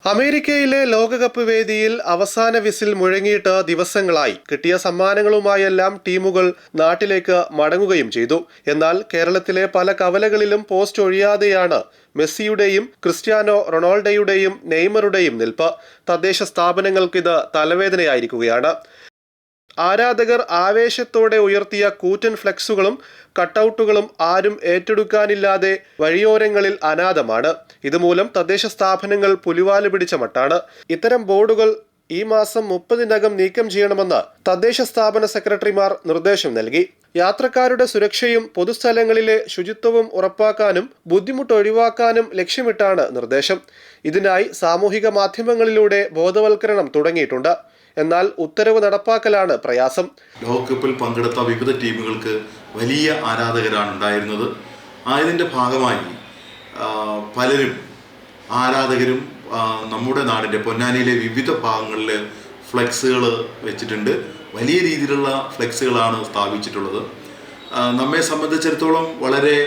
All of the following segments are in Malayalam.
അമേരിക്കയിലെ ലോകകപ്പ് വേദിയിൽ അവസാന വിസിൽ മുഴങ്ങിയിട്ട് ദിവസങ്ങളായി. കിട്ടിയ സമ്മാനങ്ങളുമായെല്ലാം ടീമുകൾ നാട്ടിലേക്ക് മടങ്ങുകയും ചെയ്തു. എന്നാൽ കേരളത്തിലെ പല കവലകളിലും പോസ്റ്റ് ഒഴിയാതെയാണ് മെസ്സിയുടെയും ക്രിസ്ത്യാനോ റൊണാൾഡോയുടെയും നെയ്മറുടെയും നിൽപ്പ്. തദ്ദേശ സ്ഥാപനങ്ങൾക്കിത് തലവേദനയായിരിക്കുകയാണ്. ആരാധകർ ആവേശത്തോടെ ഉയർത്തിയ കൂറ്റൻ ഫ്ലെക്സുകളും കട്ടൗട്ടുകളും ആരും ഏറ്റെടുക്കാനില്ലാതെ വഴിയോരങ്ങളിൽ അനാഥമാണ്. ഇതുമൂലം തദ്ദേശ സ്ഥാപനങ്ങൾ പുലിവാല് പിടിച്ച മട്ടാണ്. ഇത്തരം ബോർഡുകൾ ഈ മാസം 30-നകം നീക്കം ചെയ്യണമെന്ന് തദ്ദേശ സ്ഥാപന സെക്രട്ടറിമാർ നിർദ്ദേശം നൽകി. യാത്രക്കാരുടെ സുരക്ഷയും പൊതുസ്ഥലങ്ങളിലെ ശുചിത്വവും ഉറപ്പാക്കാനും ബുദ്ധിമുട്ട് ഒഴിവാക്കാനും ലക്ഷ്യമിട്ടാണ് നിർദ്ദേശം. ഇതിനായി സാമൂഹിക മാധ്യമങ്ങളിലൂടെ ബോധവൽക്കരണം തുടങ്ങിയിട്ടുണ്ട്. എന്നാൽ ഉത്തരവ് നടപ്പാക്കലാണ് പ്രയാസം. ലോകകപ്പിൽ പങ്കെടുത്ത വിവിധ ടീമുകൾക്ക് വലിയ ആരാധകരാണ് ഉണ്ടായിരുന്നത്. ഇതിൻ്റെ ഭാഗമായി പലരും ആരാധകരും നമ്മുടെ നാടിൻ്റെ പൊന്നാനിയിലെ വിവിധ ഭാഗങ്ങളിൽ ഫ്ലെക്സുകൾ വെച്ചിട്ടുണ്ട്. വലിയ രീതിയിലുള്ള ഫ്ലെക്സുകളാണ് സ്ഥാപിച്ചിട്ടുള്ളത്. നമ്മെ സംബന്ധിച്ചിടത്തോളം വളരെ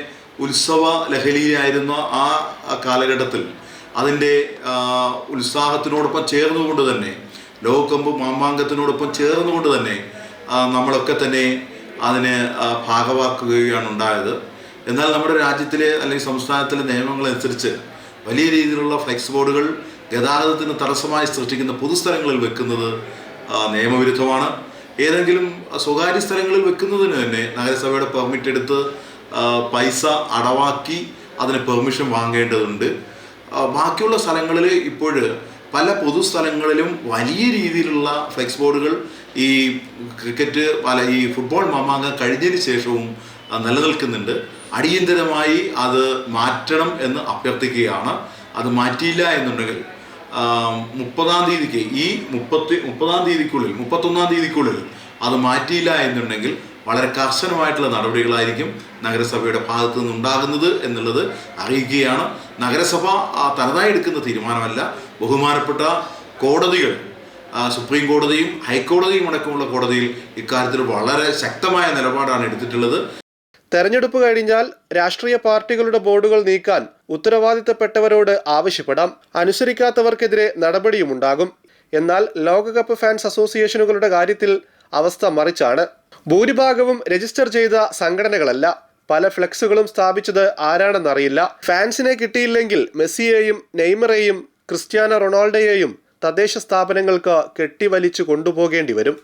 ഉത്സവ ലഹരിയിലായിരുന്ന ആ കാലഘട്ടത്തിൽ അതിൻ്റെ ഉത്സാഹത്തിനോടൊപ്പം ചേർന്നുകൊണ്ട് തന്നെ ലോകകപ്പ് മാമാങ്കത്തിനോടൊപ്പം ചേർന്നുകൊണ്ട് തന്നെ നമ്മളൊക്കെ തന്നെ അതിന് ഭാഗമാക്കുകയാണ് ഉണ്ടായത്. എന്നാൽ നമ്മുടെ രാജ്യത്തിലെ അല്ലെങ്കിൽ സംസ്ഥാനത്തിലെ നിയമങ്ങളനുസരിച്ച് വലിയ രീതിയിലുള്ള ഫ്ലെക്സ് ബോർഡുകൾ ഗതാഗതത്തിന് തടസ്സമായി സൃഷ്ടിക്കുന്ന പൊതുസ്ഥലങ്ങളിൽ വെക്കുന്നത് നിയമവിരുദ്ധമാണ്. ഏതെങ്കിലും സ്വകാര്യ സ്ഥലങ്ങളിൽ വെക്കുന്നതിന് തന്നെ നഗരസഭയുടെ പെർമിറ്റ് എടുത്ത് പൈസ അടവാക്കി അതിന് പെർമിഷൻ വാങ്ങേണ്ടതുണ്ട്. ബാക്കിയുള്ള സ്ഥലങ്ങളിൽ ഇപ്പോൾ പല പൊതുസ്ഥലങ്ങളിലും വലിയ രീതിയിലുള്ള ഫ്ലെക്സ് ബോർഡുകൾ ഈ ക്രിക്കറ്റ് ഈ ഫുട്ബോൾ മാമാങ്കം കഴിഞ്ഞതിന് ശേഷവും നിലനിൽക്കുന്നുണ്ട്. അടിയന്തരമായി അത് മാറ്റണം എന്ന് അഭ്യർത്ഥിക്കുകയാണ്. അത് മാറ്റിയില്ല എന്നുണ്ടെങ്കിൽ 30-ാം തീയതിക്ക് 31-ാം തീയതിക്കുള്ളിൽ അത് മാറ്റിയില്ല എന്നുണ്ടെങ്കിൽ വളരെ കർശനമായിട്ടുള്ള നടപടികളായിരിക്കും നഗരസഭയുടെ ഭാഗത്തു നിന്നുണ്ടാകുന്നത് എന്നുള്ളത് അറിയിക്കുകയാണ്. നഗരസഭ തനതായി എടുക്കുന്ന തീരുമാനമല്ല. ബഹുമാനപ്പെട്ട കോടതികൾ, സുപ്രീം കോടതിയും ഹൈക്കോടതിയും അടക്കമുള്ള കോടതിയിൽ ഇക്കാര്യത്തിൽ വളരെ ശക്തമായ നിലപാടാണ് എടുത്തിട്ടുള്ളത്. തെരഞ്ഞെടുപ്പ് കഴിഞ്ഞാൽ രാഷ്ട്രീയ പാർട്ടികളുടെ ബോർഡുകൾ നീക്കാൻ ഉത്തരവാദിത്തപ്പെട്ടവരോട് ആവശ്യപ്പെടാം. അനുസരിക്കാത്തവർക്കെതിരെ നടപടിയുമുണ്ടാകും. എന്നാൽ ലോകകപ്പ് ഫാൻസ് അസോസിയേഷനുകളുടെ കാര്യത്തിൽ അവസ്ഥ മറിച്ചാണ്. ഭൂരിഭാഗവും രജിസ്റ്റർ ചെയ്ത സംഘടനകളല്ല. പല ഫ്ലെക്സുകളും സ്ഥാപിച്ചത് ആരാണെന്നറിയില്ല. ഫാൻസിനെ കിട്ടിയില്ലെങ്കിൽ മെസ്സിയെയും നെയ്മറെയും ക്രിസ്ത്യാനോ റൊണാൾഡോയെയും തദ്ദേശ സ്ഥാപനങ്ങൾക്ക് കെട്ടിവലിച്ചു കൊണ്ടുപോകേണ്ടി വരും.